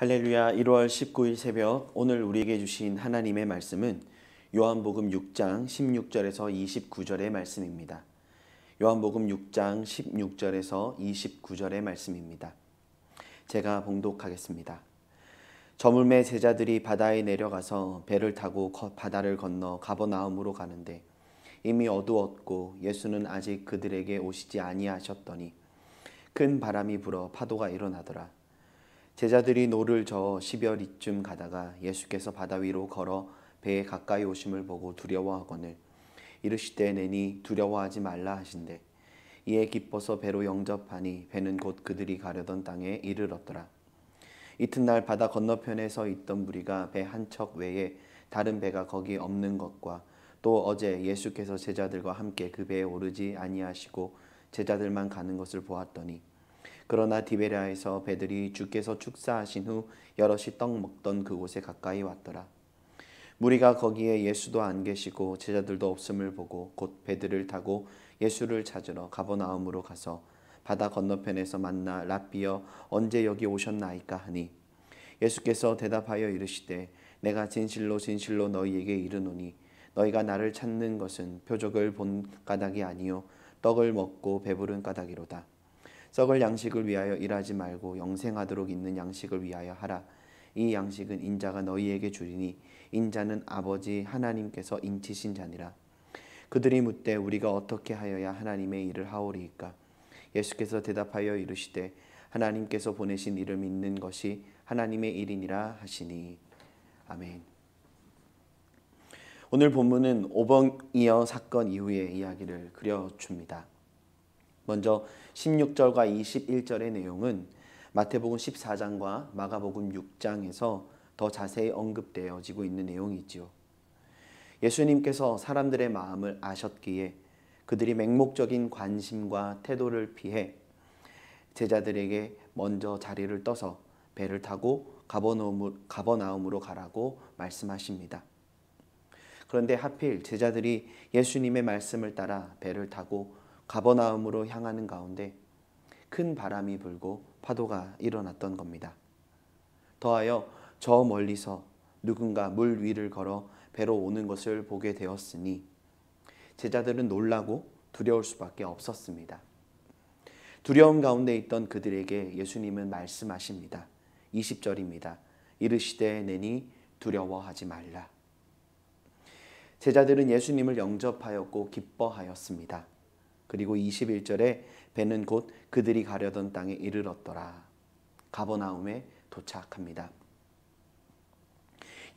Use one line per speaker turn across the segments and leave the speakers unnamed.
할렐루야. 1월 19일 새벽 오늘 우리에게 주신 하나님의 말씀은 요한복음 6장 16절에서 29절의 말씀입니다. 요한복음 6장 16절에서 29절의 말씀입니다. 제가 봉독하겠습니다. 저물매 제자들이 바다에 내려가서 배를 타고 바다를 건너 가버나움으로 가는데 이미 어두웠고 예수는 아직 그들에게 오시지 아니하셨더니 큰 바람이 불어 파도가 일어나더라. 제자들이 노를 저어 10여리쯤 가다가 예수께서 바다 위로 걸어 배에 가까이 오심을 보고 두려워하거늘 이르시되 내니 두려워하지 말라 하신대. 이에 기뻐서 배로 영접하니 배는 곧 그들이 가려던 땅에 이르렀더라. 이튿날 바다 건너편에 서 있던 무리가 배 한 척 외에 다른 배가 거기 없는 것과 또 어제 예수께서 제자들과 함께 그 배에 오르지 아니하시고 제자들만 가는 것을 보았더니 그러나 디베랴에서 배들이 주께서 축사하신 후 여럿이 떡 먹던 그곳에 가까이 왔더라. 무리가 거기에 예수도 안 계시고 제자들도 없음을 보고 곧 배들을 타고 예수를 찾으러 가버나움으로 가서 바다 건너편에서 만나 랍비여 언제 여기 오셨나이까 하니 예수께서 대답하여 이르시되 내가 진실로 진실로 너희에게 이르노니 너희가 나를 찾는 것은 표적을 본 까닭이 아니요 떡을 먹고 배부른 까닭이로다. 썩을 양식을 위하여 일하지 말고 영생하도록 있는 양식을 위하여 하라. 이 양식은 인자가 너희에게 주리니 인자는 아버지 하나님께서 인치신 자니라. 그들이 묻되 우리가 어떻게 하여야 하나님의 일을 하오리이까? 예수께서 대답하여 이르시되 하나님께서 보내신 이를 믿는 것이 하나님의 일이니라 하시니. 아멘. 오늘 본문은 오병이어 사건 이후의 이야기를 그려줍니다. 먼저 16절과 21절의 내용은 마태복음 14장과 마가복음 6장에서 더 자세히 언급되어지고 있는 내용이지요. 예수님께서 사람들의 마음을 아셨기에 그들이 맹목적인 관심과 태도를 피해 제자들에게 먼저 자리를 떠서 배를 타고 가버나움으로 가라고 말씀하십니다. 그런데 하필 제자들이 예수님의 말씀을 따라 배를 타고 가버나움으로 향하는 가운데 큰 바람이 불고 파도가 일어났던 겁니다. 더하여 저 멀리서 누군가 물 위를 걸어 배로 오는 것을 보게 되었으니 제자들은 놀라고 두려울 수밖에 없었습니다. 두려움 가운데 있던 그들에게 예수님은 말씀하십니다. 20절입니다. 이르시되 내니 두려워하지 말라. 제자들은 예수님을 영접하였고 기뻐하였습니다. 그리고 21절에 배는 곧 그들이 가려던 땅에 이르렀더라. 가버나움에 도착합니다.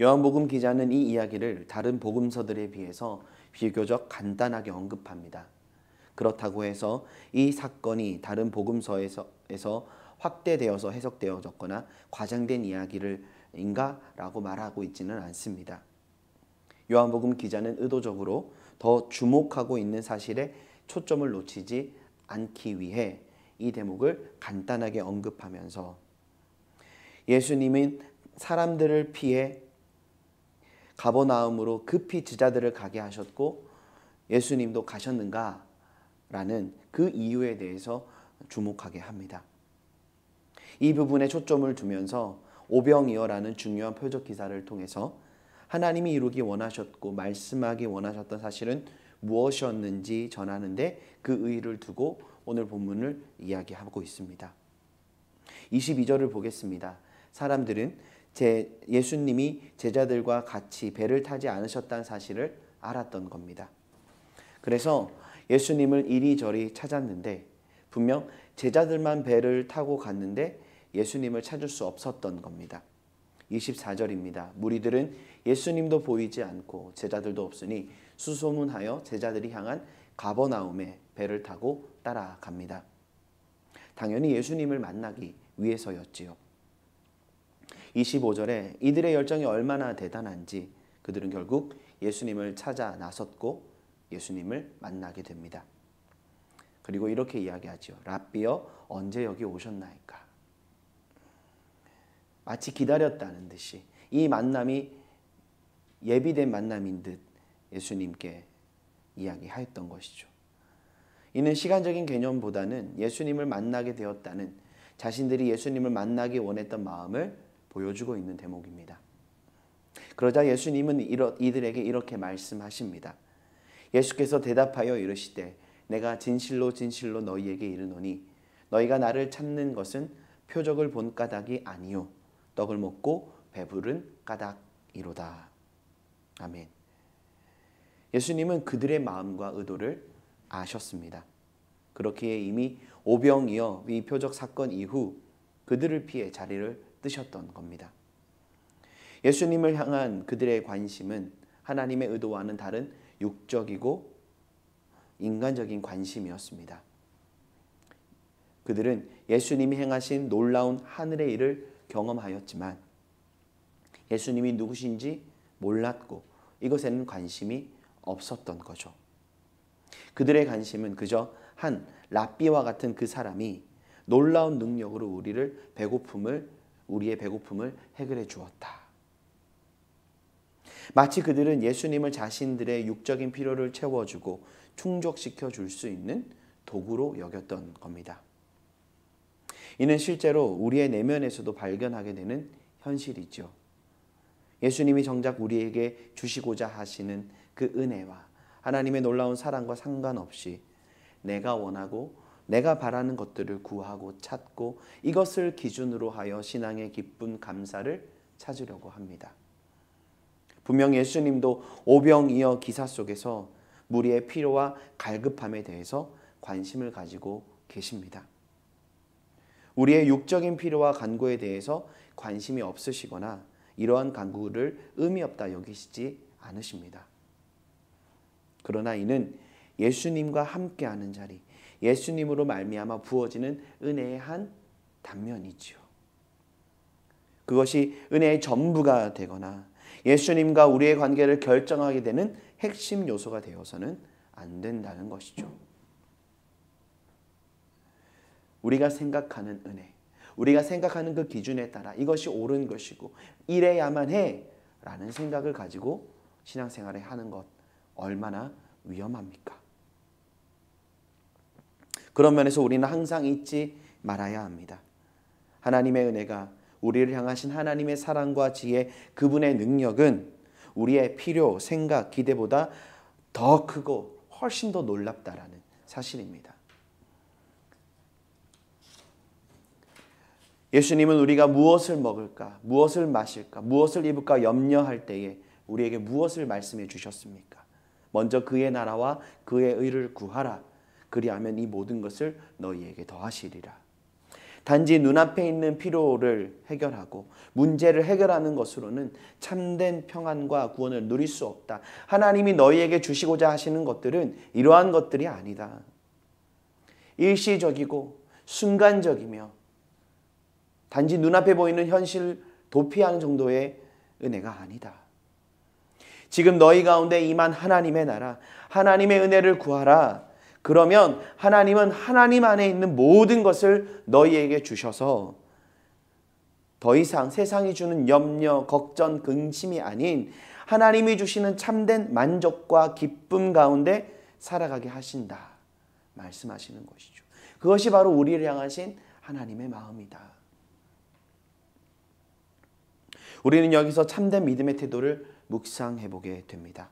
요한복음 기자는 이 이야기를 다른 복음서들에 비해서 비교적 간단하게 언급합니다. 그렇다고 해서 이 사건이 다른 복음서에서 확대되어서 해석되어졌거나 과장된 이야기인가라고 말하고 있지는 않습니다. 요한복음 기자는 의도적으로 더 주목하고 있는 사실에 초점을 놓치지 않기 위해 이 대목을 간단하게 언급하면서 예수님은 사람들을 피해 가버나움으로 급히 제자들을 가게 하셨고 예수님도 가셨는가? 라는 그 이유에 대해서 주목하게 합니다. 이 부분에 초점을 두면서 오병이어라는 중요한 표적 기사를 통해서 하나님이 이루기 원하셨고 말씀하기 원하셨던 사실은 무엇이었는지 전하는데 그 의의를 두고 오늘 본문을 이야기하고 있습니다. 22절을 보겠습니다. 사람들은 예수님이 제자들과 같이 배를 타지 않으셨다는 사실을 알았던 겁니다. 그래서 예수님을 이리저리 찾았는데 분명 제자들만 배를 타고 갔는데 예수님을 찾을 수 없었던 겁니다. 24절입니다. 무리들은 예수님도 보이지 않고 제자들도 없으니 수소문하여 제자들이 향한 가버나움에 배를 타고 따라갑니다. 당연히 예수님을 만나기 위해서였지요. 25절에 이들의 열정이 얼마나 대단한지 그들은 결국 예수님을 찾아 나섰고 예수님을 만나게 됩니다. 그리고 이렇게 이야기하죠. 랍비여 언제 여기 오셨나이까? 마치 기다렸다는 듯이 이 만남이 예비된 만남인 듯 예수님께 이야기하였던 것이죠. 이는 시간적인 개념보다는 예수님을 만나게 되었다는 자신들이 예수님을 만나기 원했던 마음을 보여주고 있는 대목입니다. 그러자 예수님은 이들에게 이렇게 말씀하십니다. 예수께서 대답하여 이르시되 내가 진실로 진실로 너희에게 이르노니 너희가 나를 찾는 것은 표적을 본 까닭이 아니요 떡을 먹고 배부른 까닭이로다. 아멘. 예수님은 그들의 마음과 의도를 아셨습니다. 그렇기에 이미 오병이어 이 표적 사건 이후 그들을 피해 자리를 뜨셨던 겁니다. 예수님을 향한 그들의 관심은 하나님의 의도와는 다른 육적이고 인간적인 관심이었습니다. 그들은 예수님이 행하신 놀라운 하늘의 일을 경험하였지만 예수님이 누구신지 몰랐고 이것에는 관심이 없었던 거죠. 그들의 관심은 그저 한 랍비와 같은 그 사람이 놀라운 능력으로 우리의 배고픔을 해결해 주었다. 마치 그들은 예수님을 자신들의 육적인 필요를 채워주고 충족시켜 줄 수 있는 도구로 여겼던 겁니다. 이는 실제로 우리의 내면에서도 발견하게 되는 현실이죠. 예수님이 정작 우리에게 주시고자 하시는 그 은혜와 하나님의 놀라운 사랑과 상관없이 내가 원하고 내가 바라는 것들을 구하고 찾고 이것을 기준으로 하여 신앙의 기쁨, 감사를 찾으려고 합니다. 분명 예수님도 오병이어 기사 속에서 무리의 필요와 갈급함에 대해서 관심을 가지고 계십니다. 우리의 육적인 필요와 간구에 대해서 관심이 없으시거나 이러한 간구를 의미 없다 여기시지 않으십니다. 그러나 이는 예수님과 함께하는 자리, 예수님으로 말미암아 부어지는 은혜의 한 단면이지요. 그것이 은혜의 전부가 되거나 예수님과 우리의 관계를 결정하게 되는 핵심 요소가 되어서는 안 된다는 것이죠. 우리가 생각하는 은혜, 우리가 생각하는 그 기준에 따라 이것이 옳은 것이고 이래야만 해 라는 생각을 가지고 신앙생활을 하는 것 얼마나 위험합니까? 그런 면에서 우리는 항상 잊지 말아야 합니다. 하나님의 은혜가 우리를 향하신 하나님의 사랑과 지혜, 그분의 능력은 우리의 필요, 생각, 기대보다 더 크고 훨씬 더 놀랍다라는 사실입니다. 예수님은 우리가 무엇을 먹을까, 무엇을 마실까, 무엇을 입을까 염려할 때에 우리에게 무엇을 말씀해 주셨습니까? 먼저 그의 나라와 그의 의를 구하라. 그리하면 이 모든 것을 너희에게 더하시리라. 단지 눈앞에 있는 필요를 해결하고 문제를 해결하는 것으로는 참된 평안과 구원을 누릴 수 없다. 하나님이 너희에게 주시고자 하시는 것들은 이러한 것들이 아니다. 일시적이고 순간적이며 단지 눈앞에 보이는 현실 도피하는 정도의 은혜가 아니다. 지금 너희 가운데 임한 하나님의 나라, 하나님의 은혜를 구하라. 그러면 하나님은 하나님 안에 있는 모든 것을 너희에게 주셔서 더 이상 세상이 주는 염려, 걱정, 근심이 아닌 하나님이 주시는 참된 만족과 기쁨 가운데 살아가게 하신다. 말씀하시는 것이죠. 그것이 바로 우리를 향하신 하나님의 마음이다. 우리는 여기서 참된 믿음의 태도를 묵상해 보게 됩니다.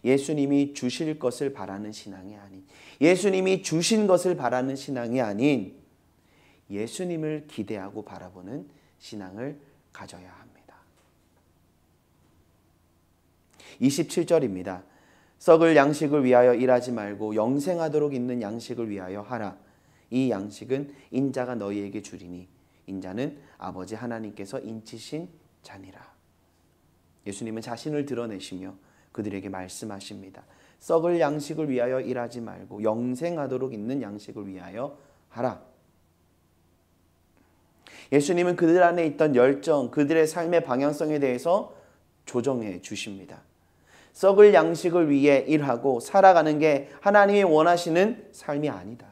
예수님이 주실 것을 바라는 신앙이 아닌, 예수님이 주신 것을 바라는 신앙이 아닌 예수님을 기대하고 바라보는 신앙을 가져야 합니다. 27절입니다. 썩을 양식을 위하여 일하지 말고 영생하도록 있는 양식을 위하여 하라. 이 양식은 인자가 너희에게 주리니 인자는 아버지 하나님께서 인치신 자니라. 예수님은 자신을 드러내시며 그들에게 말씀하십니다. 썩을 양식을 위하여 일하지 말고 영생하도록 있는 양식을 위하여 하라. 예수님은 그들 안에 있던 열정, 그들의 삶의 방향성에 대해서 조정해 주십니다. 썩을 양식을 위해 일하고 살아가는 게 하나님이 원하시는 삶이 아니다.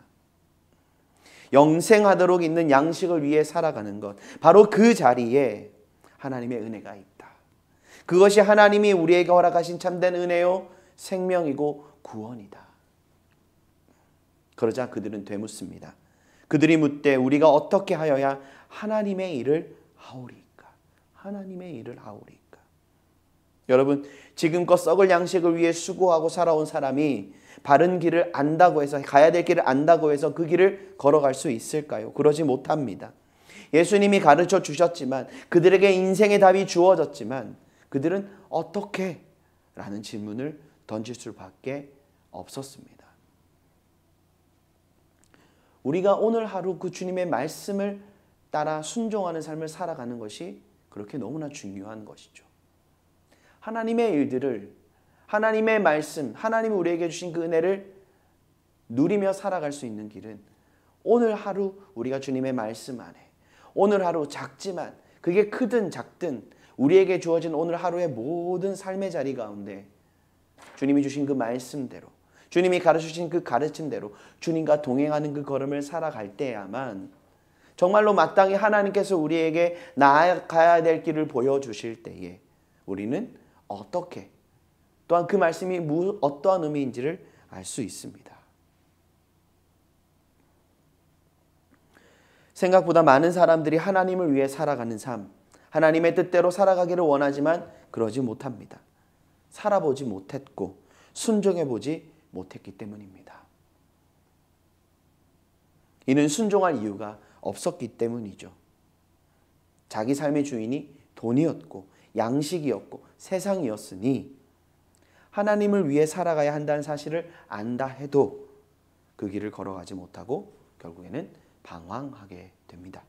영생하도록 있는 양식을 위해 살아가는 것, 바로 그 자리에 하나님의 은혜가 있다. 그것이 하나님이 우리에게 허락하신 참된 은혜요 생명이고 구원이다. 그러자 그들은 되묻습니다. 그들이 묻되 우리가 어떻게 하여야 하나님의 일을 하오리이까? 하나님의 일을 하오리이까? 여러분, 지금껏 썩을 양식을 위해 수고하고 살아온 사람이 바른 길을 안다고 해서, 가야 될 길을 안다고 해서 그 길을 걸어갈 수 있을까요? 그러지 못합니다. 예수님이 가르쳐 주셨지만, 그들에게 인생의 답이 주어졌지만 그들은 어떻게? 라는 질문을 던질 수밖에 없었습니다. 우리가 오늘 하루 그 주님의 말씀을 따라 순종하는 삶을 살아가는 것이 그렇게 너무나 중요한 것이죠. 하나님의 일들을, 하나님의 말씀, 하나님이 우리에게 주신 그 은혜를 누리며 살아갈 수 있는 길은 오늘 하루 우리가 주님의 말씀 안에, 오늘 하루 작지만 그게 크든 작든 우리에게 주어진 오늘 하루의 모든 삶의 자리 가운데 주님이 주신 그 말씀대로, 주님이 가르쳐주신 그 가르침대로 주님과 동행하는 그 걸음을 살아갈 때야만 정말로 마땅히 하나님께서 우리에게 나아가야 될 길을 보여주실 때에 우리는 어떻게, 또한 그 말씀이 어떠한 의미인지를 알 수 있습니다. 생각보다 많은 사람들이 하나님을 위해 살아가는 삶, 하나님의 뜻대로 살아가기를 원하지만 그러지 못합니다. 살아보지 못했고 순종해보지 못했기 때문입니다. 이는 순종할 이유가 없었기 때문이죠. 자기 삶의 주인이 돈이었고 양식이었고 세상이었으니 하나님을 위해 살아가야 한다는 사실을 안다 해도 그 길을 걸어가지 못하고 결국에는 방황하게 됩니다.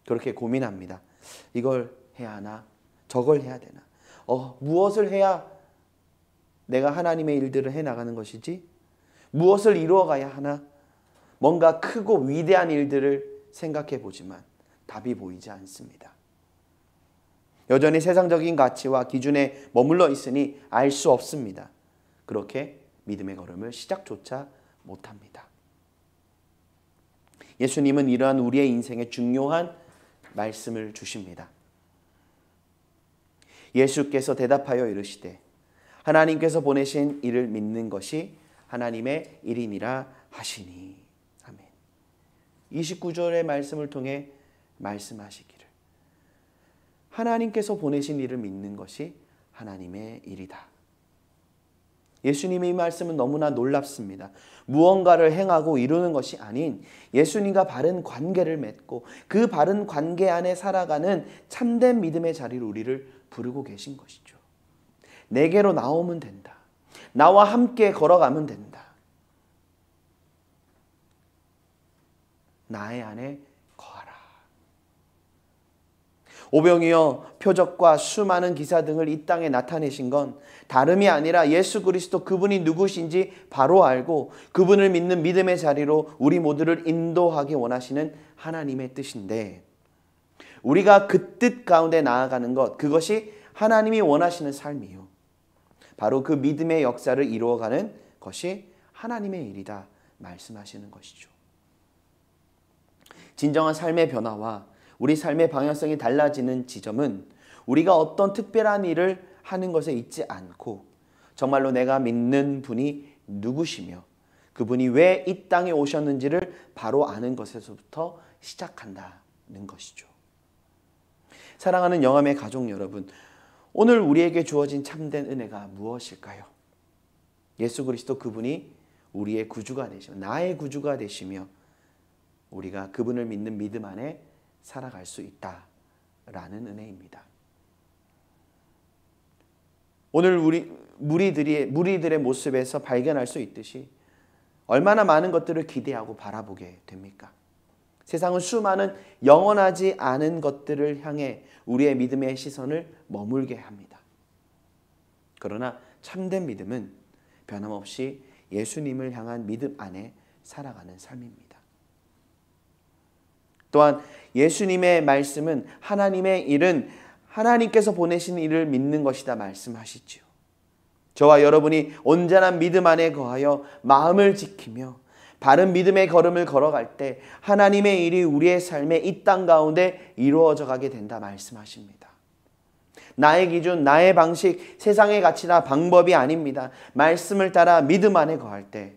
그렇게 고민합니다. 이걸 해야 하나? 저걸 해야 되나? 무엇을 해야 내가 하나님의 일들을 해나가는 것이지? 무엇을 이루어가야 하나? 뭔가 크고 위대한 일들을 생각해 보지만 답이 보이지 않습니다. 여전히 세상적인 가치와 기준에 머물러 있으니 알 수 없습니다. 그렇게 믿음의 걸음을 시작조차 못합니다. 예수님은 이러한 우리의 인생에 중요한 말씀을 주십니다. 예수께서 대답하여 이르시되 하나님께서 보내신 이를 믿는 것이 하나님의 일이니라 하시니. 아멘. 29절의 말씀을 통해 말씀하시기를 하나님께서 보내신 이를 믿는 것이 하나님의 일이다. 예수님의 이 말씀은 너무나 놀랍습니다. 무언가를 행하고 이루는 것이 아닌 예수님과 바른 관계를 맺고 그 바른 관계 안에 살아가는 참된 믿음의 자리로 우리를 부르고 계신 것이죠. 내게로 나오면 된다. 나와 함께 걸어가면 된다. 나의 안에 거하라. 오병이어 표적과 수많은 기사 등을 이 땅에 나타내신 건 다름이 아니라 예수 그리스도 그분이 누구신지 바로 알고 그분을 믿는 믿음의 자리로 우리 모두를 인도하기 원하시는 하나님의 뜻인데, 우리가 그 뜻 가운데 나아가는 것, 그것이 하나님이 원하시는 삶이요, 바로 그 믿음의 역사를 이루어가는 것이 하나님의 일이다 말씀하시는 것이죠. 진정한 삶의 변화와 우리 삶의 방향성이 달라지는 지점은 우리가 어떤 특별한 일을 하는 것에 있지 않고 정말로 내가 믿는 분이 누구시며 그분이 왜 이 땅에 오셨는지를 바로 아는 것에서부터 시작한다는 것이죠. 사랑하는 영암의 가족 여러분, 오늘 우리에게 주어진 참된 은혜가 무엇일까요? 예수 그리스도 그분이 우리의 구주가 되시며 나의 구주가 되시며 우리가 그분을 믿는 믿음 안에 살아갈 수 있다라는 은혜입니다. 오늘 무리들의 모습에서 발견할 수 있듯이 얼마나 많은 것들을 기대하고 바라보게 됩니까? 세상은 수많은 영원하지 않은 것들을 향해 우리의 믿음의 시선을 머물게 합니다. 그러나 참된 믿음은 변함없이 예수님을 향한 믿음 안에 살아가는 삶입니다. 또한 예수님의 말씀은 하나님의 일은 하나님께서 보내신 일을 믿는 것이다 말씀하시지요. 저와 여러분이 온전한 믿음 안에 거하여 마음을 지키며 바른 믿음의 걸음을 걸어갈 때 하나님의 일이 우리의 삶에 이 땅 가운데 이루어져 가게 된다 말씀하십니다. 나의 기준, 나의 방식, 세상의 가치나 방법이 아닙니다. 말씀을 따라 믿음 안에 거할 때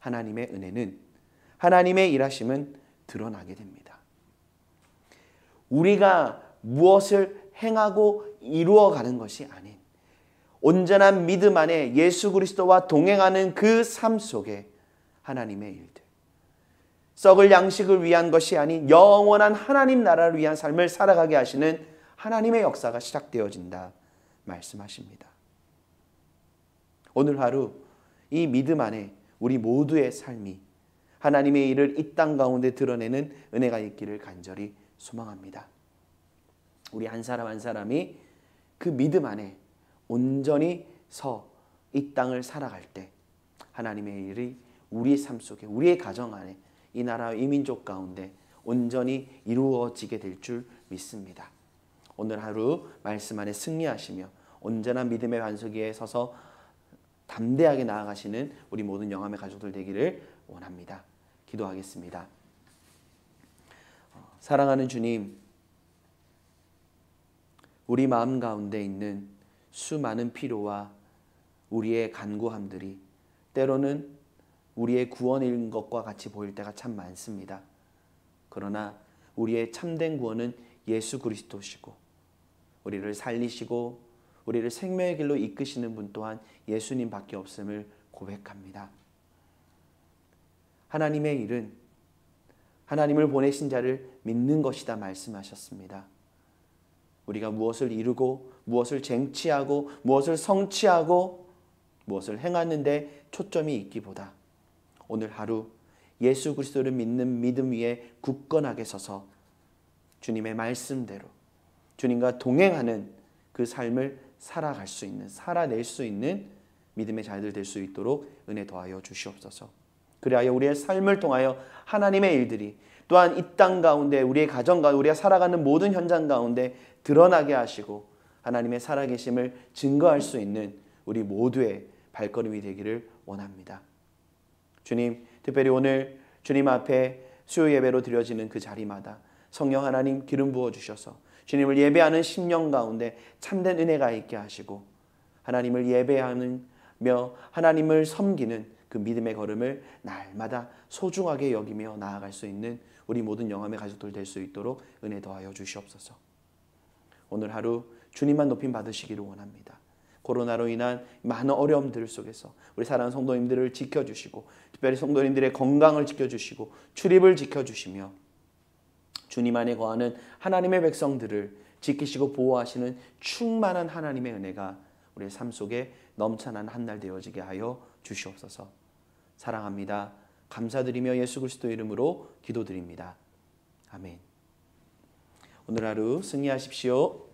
하나님의 은혜는, 하나님의 일하심은 드러나게 됩니다. 우리가 무엇을 행하고 이루어가는 것이 아닌 온전한 믿음 안에 예수 그리스도와 동행하는 그 삶 속에 하나님의 일들, 썩을 양식을 위한 것이 아닌 영원한 하나님 나라를 위한 삶을 살아가게 하시는 하나님의 역사가 시작되어진다 말씀하십니다. 오늘 하루 이 믿음 안에 우리 모두의 삶이 하나님의 일을 이 땅 가운데 드러내는 은혜가 있기를 간절히 소망합니다. 우리 한 사람 한 사람이 그 믿음 안에 온전히 서 이 땅을 살아갈 때 하나님의 일이 우리의 삶 속에, 우리의 가정 안에, 이 나라 이 민족 가운데 온전히 이루어지게 될 줄 믿습니다. 오늘 하루 말씀 안에 승리하시며 온전한 믿음의 반석 위에 서서 담대하게 나아가시는 우리 모든 영함의 가족들 되기를 원합니다. 기도하겠습니다. 사랑하는 주님, 우리 마음 가운데 있는 수많은 필요와 우리의 간구함들이 때로는 우리의 구원인 것과 같이 보일 때가 참 많습니다. 그러나 우리의 참된 구원은 예수 그리스도시고 우리를 살리시고 우리를 생명의 길로 이끄시는 분 또한 예수님밖에 없음을 고백합니다. 하나님의 일은 하나님을 보내신 자를 믿는 것이다 말씀하셨습니다. 우리가 무엇을 이루고 무엇을 쟁취하고 무엇을 성취하고 무엇을 행하는데 초점이 있기보다 오늘 하루 예수 그리스도를 믿는 믿음 위에 굳건하게 서서 주님의 말씀대로 주님과 동행하는 그 삶을 살아갈 수 있는, 살아낼 수 있는 믿음의 자녀들 될 수 있도록 은혜 더하여 주시옵소서. 그리하여 우리의 삶을 통하여 하나님의 일들이 또한 이 땅 가운데 우리의 가정 가운데 우리가 살아가는 모든 현장 가운데 드러나게 하시고 하나님의 살아계심을 증거할 수 있는 우리 모두의 발걸음이 되기를 원합니다. 주님, 특별히 오늘 주님 앞에 수요 예배로 드려지는 그 자리마다 성령 하나님 기름 부어 주셔서 주님을 예배하는 심령 가운데 참된 은혜가 있게 하시고 하나님을 예배하며 하나님을 섬기는 그 믿음의 걸음을 날마다 소중하게 여기며 나아갈 수 있는 우리 모든 영함의 가족들 될 수 있도록 은혜 더하여 주시옵소서. 오늘 하루 주님만 높임 받으시기를 원합니다. 코로나로 인한 많은 어려움들 속에서 우리 사랑하는 성도님들을 지켜주시고 특별히 성도님들의 건강을 지켜주시고 출입을 지켜주시며 주님 안에 거하는 하나님의 백성들을 지키시고 보호하시는 충만한 하나님의 은혜가 우리의 삶 속에 넘쳐나는 한 날 되어지게 하여 주시옵소서. 사랑합니다. 감사드리며 예수 그리스도 이름으로 기도드립니다. 아멘. 오늘 하루 승리하십시오.